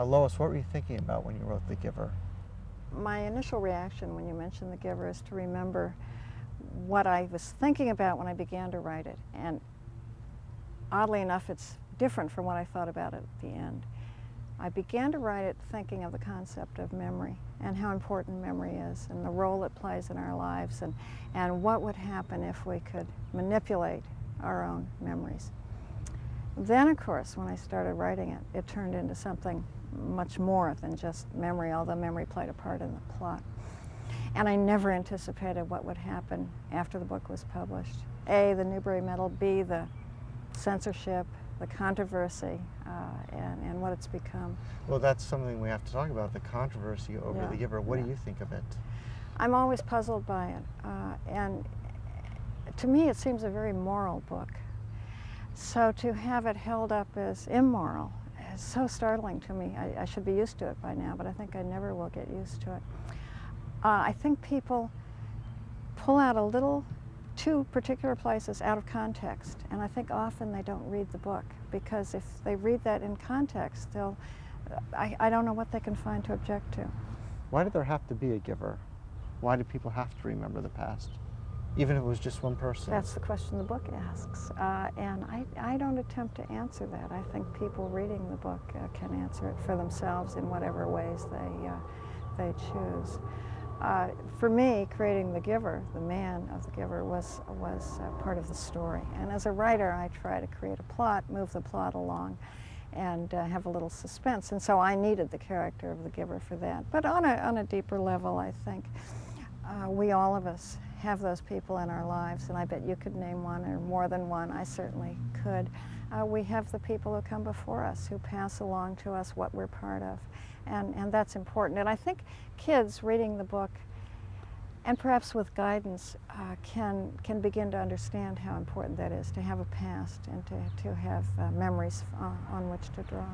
Lois, what were you thinking about when you wrote The Giver? My initial reaction when you mentioned The Giver is to remember what I was thinking about when I began to write it. And oddly enough, it's different from what I thought about it at the end. I began to write it thinking of the concept of memory and how important memory is and the role it plays in our lives and what would happen if we could manipulate our own memories. Then, of course, when I started writing it, it turned into something much more than just memory, although memory played a part in the plot. And I never anticipated what would happen after the book was published. A, the Newbery medal, B, the censorship, the controversy, and what it's become. Well, that's something we have to talk about, the controversy over Yeah, The Giver. What yeah. do you think of it? I'm always puzzled by it. And to me, it seems a very moral book. So to have it held up as immoral is so startling to me. I should be used to it by now, but I think I never will get used to it. I think people pull out a little two particular places out of context, and I think often they don't read the book, because if they read that in context, I don't know what they can find to object to. Why did there have to be a giver? Why do people have to remember the past, even if it was just one person? That's the question the book asks, and I don't attempt to answer that. I think people reading the book can answer it for themselves in whatever ways they choose. For me, creating the giver, the man of the giver, was part of the story. And as a writer, I try to create a plot, move the plot along, and have a little suspense. And so I needed the character of the giver for that. But on a deeper level, I think we all of us have those people in our lives, and I bet you could name one or more than one. I certainly could. We have the people who come before us, who pass along to us what we're part of, and that's important. And I think kids reading the book, and perhaps with guidance, can begin to understand how important that is, to have a past and to have memories on which to draw.